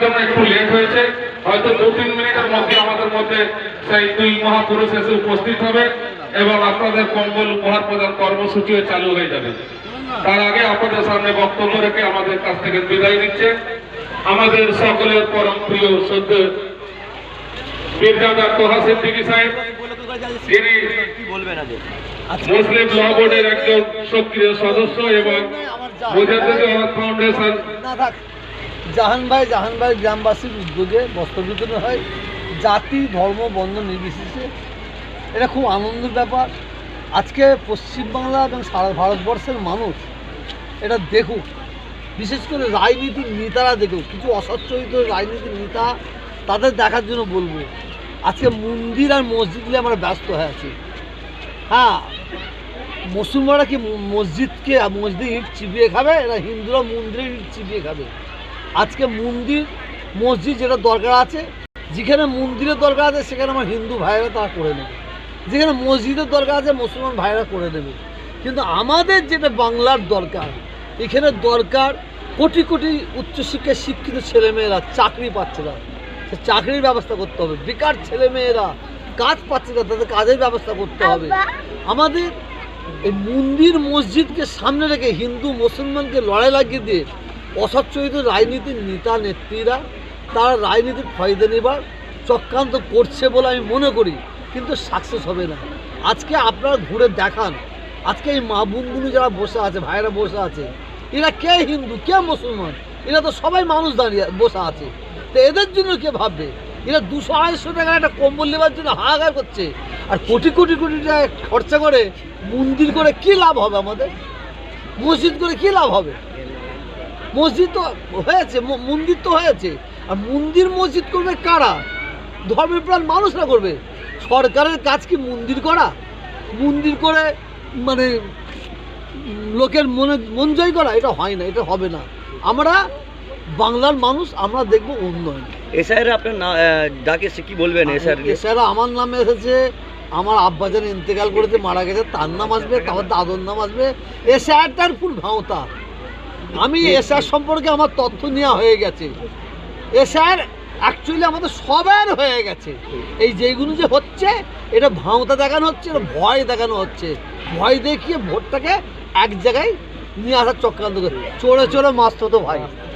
জন্য একটু লেট হয়েছে, হয়তো 2-3 মিনিটের মধ্যে আমাদের মধ্যে সেই দুই মহাপুরুষ এসে উপস্থিত হবে এবং আপনাদের কম্বল উপহার প্রদান কর্মসূচিও চালু হয়ে যাবে। তার আগে আপনাদের সামনে বক্তব্য রেখে আমাদের কাছ থেকে বিদায় নিচ্ছে আমাদের সকলের পরম প্রিয় সদ্য বীরজাদা তোহা সিদ্দিকী সাহেব, যিনি মুসলিম ল বোর্ডের একজন সক্রিয় সদস্য এবং মুজাদ্দিদ ফাউন্ডেশন। জাহান ভাই গ্রামবাসীর উদ্যোগে বস্ত্র বিতরণ হয়, জাতি ধর্ম বর্ণ নির্বিশেষে। এটা খুব আনন্দের ব্যাপার। আজকে পশ্চিমবাংলা এবং সারা ভারতবর্ষের মানুষ এটা দেখুক, বিশেষ করে রাজনীতির নেতারা দেখুক, কিছু অসচ্চরিত রাজনীতির নেতা তাদের দেখার জন্য বলবো। আজকে মন্দির আর মসজিদ নিয়ে আমরা ব্যস্ত হয়ে আছি। হ্যাঁ, মুসলমানরা কি মসজিদকে মসজিদে ইট চিবিয়ে খাবে, এরা হিন্দুরা মন্দিরে ইট চিবিয়ে খাবে। আজকে মন্দির মসজিদ যেটা দরকার আছে, যেখানে মন্দিরের দরকার আছে সেখানে আমার হিন্দু ভাইরা তারা করে নেবে, যেখানে মসজিদের দরকার আছে মুসলমান ভাইরা করে দেবে। কিন্তু আমাদের যেটা বাংলার দরকার, এখানে দরকার কোটি কোটি উচ্চশিক্ষায় শিক্ষিত ছেলেমেয়েরা চাকরি পাচ্ছে না, সে চাকরির ব্যবস্থা করতে হবে। বেকার ছেলেমেয়েরা কাজ পাচ্ছে না, তাদের কাজের ব্যবস্থা করতে হবে। আমাদের এই মন্দির মসজিদকে সামনে রেখে হিন্দু মুসলমানকে লড়াই লাগিয়ে দিয়ে অসচ্চরিত রাজনীতির নেতা নেত্রীরা তারা রাজনীতির ফায়দা নেবার চক্রান্ত করছে বলে আমি মনে করি, কিন্তু সাকসেস হবে না। আজকে আপনারা ঘুরে দেখান, আজকে এই মা বোনগুলো যারা বসে আছে, ভাইয়েরা বসে আছে, এরা কে হিন্দু কে মুসলমান, এরা তো সবাই মানুষ দাঁড়িয়ে বসে আছে। তো এদের জন্য কে ভাববে? এরা 200-250 টাকার একটা কম্বল নেবার জন্য হাহাকার করছে, আর কোটি কোটি কোটি টাকা খরচা করে মন্দির করে কী লাভ হবে আমাদের? মসজিদ করে কী লাভ হবে? মসজিদ তো হয়েছে, মন্দির তো হয়েছে, আর মন্দির মসজিদ করবে কারা? ধর্মের প্রাণ মানুষরা করবে। সরকারের কাজ কি মন্দির করা? মন্দির করে মানে লোকের মন জয় করা? এটা হয় না, এটা হবে না। আমরা বাংলার মানুষ, আমরা দেখবো উন্নয়ন। এসআইরা আপনার ডাকে কি বলবেন? এসআইরা আমার নামে এসেছে, আমার আব্বাজান ইন্তেকাল করেছে, মারা গেছে, তার নাম আসবে, তারপর দাদর নাম আসবে। এসআইটার ফুল ভাঁওতা। আমি এসআর সম্পর্কে আমার তথ্য নেওয়া হয়ে গেছে। এসআর অ্যাকচুয়ালি আমাদের সবার হয়ে গেছে। এই যেগুলো যে হচ্ছে এটা ভাঁওতা দেখানো হচ্ছে, এটা ভয় দেখানো হচ্ছে। ভয় দেখিয়ে ভোটটাকে এক জায়গায় নিয়ে আসার চক্রান্ত করে চোরে চোরে মাছ তো ভাই।